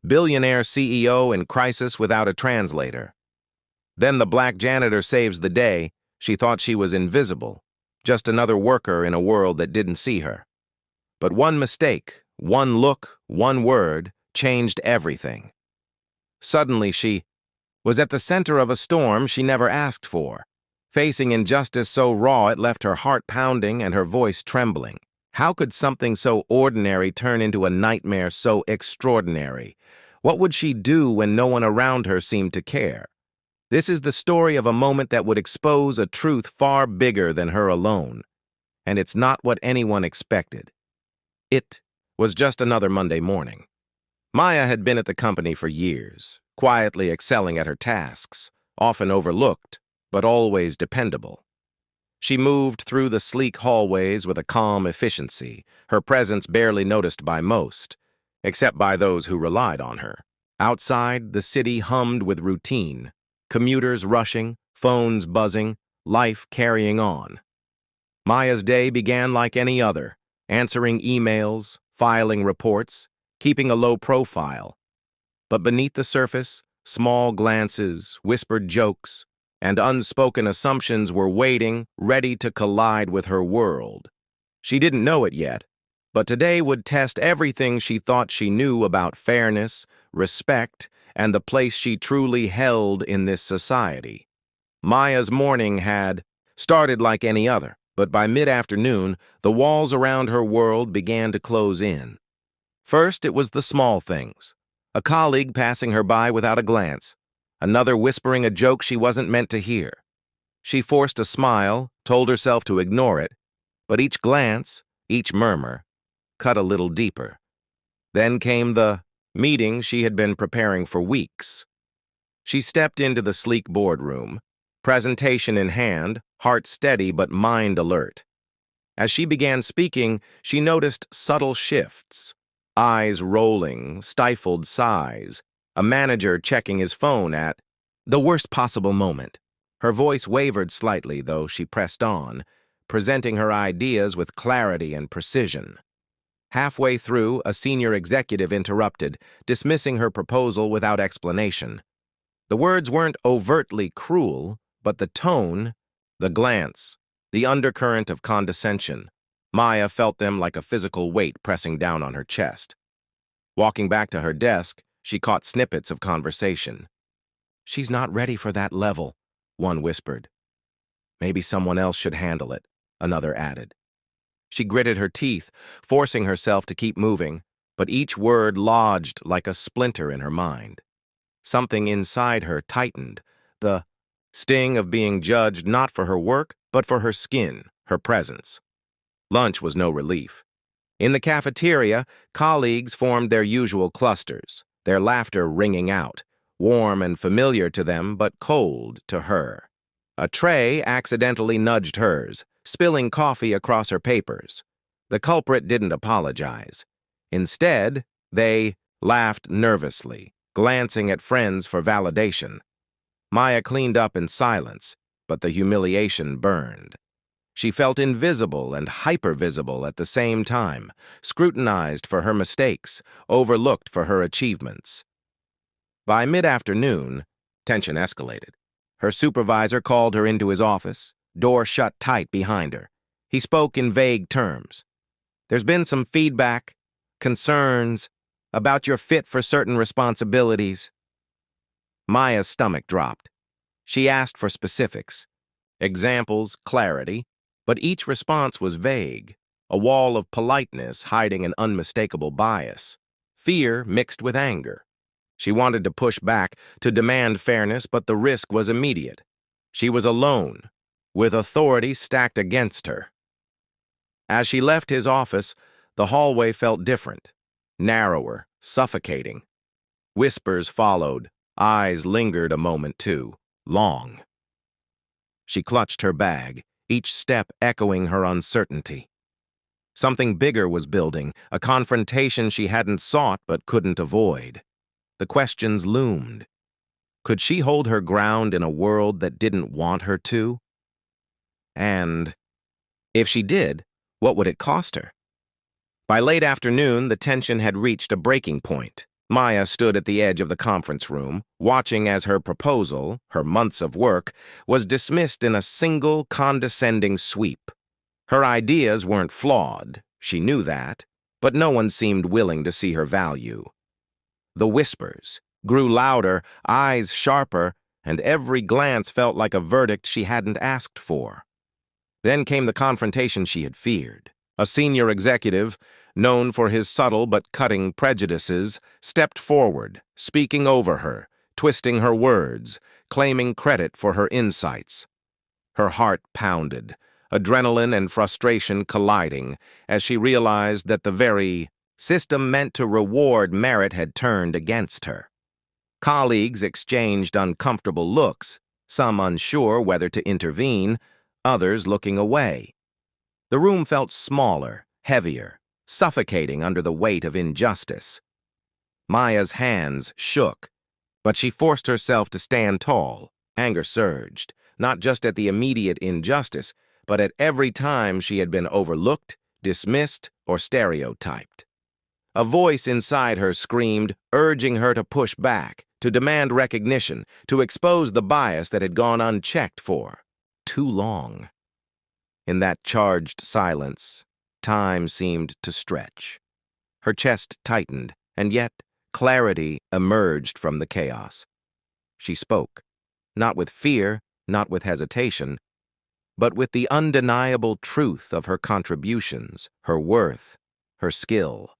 Billionaire CEO in crisis without a translator. Then the black janitor saves the day. She thought she was invisible, just another worker in a world that didn't see her. But one mistake, one look, one word changed everything. Suddenly she was at the center of a storm she never asked for, facing injustice so raw it left her heart pounding and her voice trembling. How could something so ordinary turn into a nightmare so extraordinary? What would she do when no one around her seemed to care? This is the story of a moment that would expose a truth far bigger than her alone. And it's not what anyone expected. It was just another Monday morning. Maya had been at the company for years, quietly excelling at her tasks, often overlooked, but always dependable. She moved through the sleek hallways with a calm efficiency, her presence barely noticed by most, except by those who relied on her. Outside, the city hummed with routine, commuters rushing, phones buzzing, life carrying on. Maya's day began like any other, answering emails, filing reports, keeping a low profile. But beneath the surface, small glances, whispered jokes, and unspoken assumptions were waiting, ready to collide with her world. She didn't know it yet, but today would test everything she thought she knew about fairness, respect, and the place she truly held in this society. Maya's morning had started like any other, but by mid-afternoon, the walls around her world began to close in. First, it was the small things. A colleague passing her by without a glance, another whispering a joke she wasn't meant to hear. She forced a smile, told herself to ignore it, but each glance, each murmur, cut a little deeper. Then came the meeting she had been preparing for weeks. She stepped into the sleek boardroom, presentation in hand, heart steady but mind alert. As she began speaking, she noticed subtle shifts, eyes rolling, stifled sighs, a manager checking his phone at the worst possible moment. Her voice wavered slightly, though she pressed on, presenting her ideas with clarity and precision. Halfway through, a senior executive interrupted, dismissing her proposal without explanation. The words weren't overtly cruel, but the tone, the glance, the undercurrent of condescension. Maya felt them like a physical weight pressing down on her chest. Walking back to her desk, she caught snippets of conversation. "She's not ready for that level," one whispered. "Maybe someone else should handle it," another added. She gritted her teeth, forcing herself to keep moving, but each word lodged like a splinter in her mind. Something inside her tightened, the sting of being judged not for her work, but for her skin, her presence. Lunch was no relief. In the cafeteria, colleagues formed their usual clusters, their laughter ringing out, warm and familiar to them but cold to her. A tray accidentally nudged hers, spilling coffee across her papers. The culprit didn't apologize. Instead, they laughed nervously, glancing at friends for validation. Maya cleaned up in silence, but the humiliation burned. She felt invisible and hypervisible at the same time, scrutinized for her mistakes, overlooked for her achievements. By mid-afternoon, tension escalated. Her supervisor called her into his office, door shut tight behind her. He spoke in vague terms. "There's been some feedback, concerns, about your fit for certain responsibilities." Maya's stomach dropped. She asked for specifics, examples, clarity, but each response was vague, a wall of politeness hiding an unmistakable bias, fear mixed with anger. She wanted to push back, to demand fairness, but the risk was immediate. She was alone, with authority stacked against her. As she left his office, the hallway felt different, narrower, suffocating. Whispers followed, eyes lingered a moment too long. She clutched her bag, each step echoing her uncertainty. Something bigger was building, a confrontation she hadn't sought but couldn't avoid. The questions loomed. Could she hold her ground in a world that didn't want her to? And if she did, what would it cost her? By late afternoon, the tension had reached a breaking point. Maya stood at the edge of the conference room, watching as her proposal, her months of work, was dismissed in a single condescending sweep. Her ideas weren't flawed, she knew that, but no one seemed willing to see her value. The whispers grew louder, eyes sharper, and every glance felt like a verdict she hadn't asked for. Then came the confrontation she had feared. A senior executive, known for his subtle but cutting prejudices, stepped forward, speaking over her, twisting her words, claiming credit for her insights. Her heart pounded, adrenaline and frustration colliding, as she realized that the very system meant to reward merit had turned against her. Colleagues exchanged uncomfortable looks, some unsure whether to intervene, others looking away. The room felt smaller, heavier, suffocating under the weight of injustice. Maya's hands shook, but she forced herself to stand tall. Anger surged, not just at the immediate injustice, but at every time she had been overlooked, dismissed, or stereotyped. A voice inside her screamed, urging her to push back, to demand recognition, to expose the bias that had gone unchecked for too long. In that charged silence, time seemed to stretch. Her chest tightened, and yet clarity emerged from the chaos. She spoke, not with fear, not with hesitation, but with the undeniable truth of her contributions, her worth, her skill.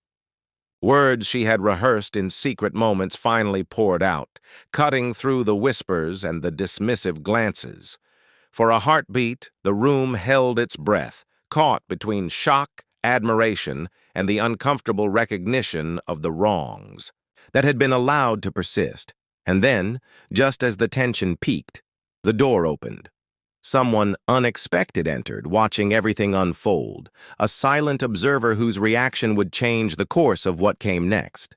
Words she had rehearsed in secret moments finally poured out, cutting through the whispers and the dismissive glances. For a heartbeat, the room held its breath, caught between shock, admiration, and the uncomfortable recognition of the wrongs that had been allowed to persist. And then, just as the tension peaked, the door opened. Someone unexpected entered, watching everything unfold, a silent observer whose reaction would change the course of what came next.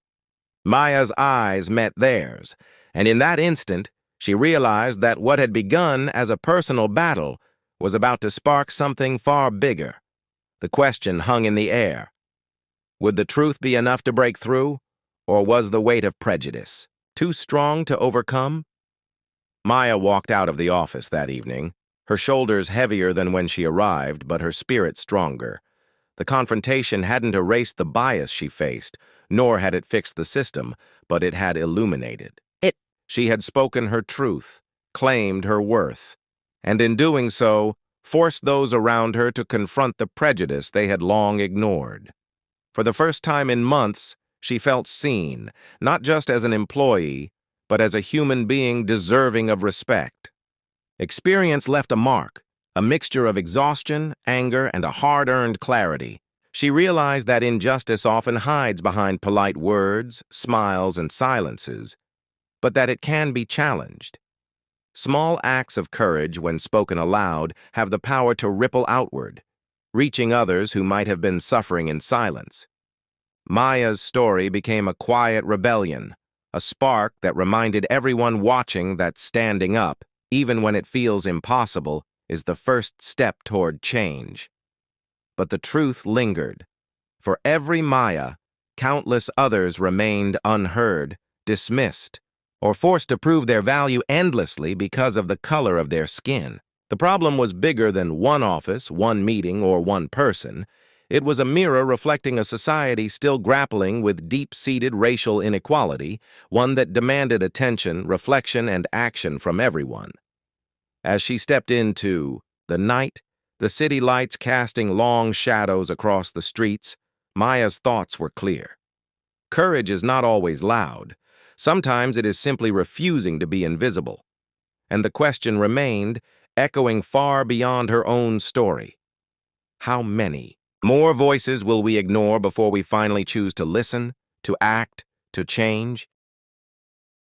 Maya's eyes met theirs, and in that instant, she realized that what had begun as a personal battle was about to spark something far bigger. The question hung in the air. Would the truth be enough to break through, or was the weight of prejudice too strong to overcome? Maya walked out of the office that evening, her shoulders heavier than when she arrived, but her spirit stronger. The confrontation hadn't erased the bias she faced, nor had it fixed the system, but it had illuminated it. She had spoken her truth, claimed her worth, and in doing so, forced those around her to confront the prejudice they had long ignored. For the first time in months, she felt seen, not just as an employee, but as a human being deserving of respect. Experience left a mark, a mixture of exhaustion, anger, and a hard-earned clarity. She realized that injustice often hides behind polite words, smiles, and silences, but that it can be challenged. Small acts of courage, when spoken aloud, have the power to ripple outward, reaching others who might have been suffering in silence. Maya's story became a quiet rebellion, a spark that reminded everyone watching that standing up, even when it feels impossible, is the first step toward change. But the truth lingered. For every Maya, countless others remained unheard, dismissed, or forced to prove their value endlessly because of the color of their skin. The problem was bigger than one office, one meeting, or one person. It was a mirror reflecting a society still grappling with deep-seated racial inequality, one that demanded attention, reflection, and action from everyone. As she stepped into the night, the city lights casting long shadows across the streets, Maya's thoughts were clear. Courage is not always loud. Sometimes it is simply refusing to be invisible. And the question remained, echoing far beyond her own story. How many more voices will we ignore before we finally choose to listen, to act, to change?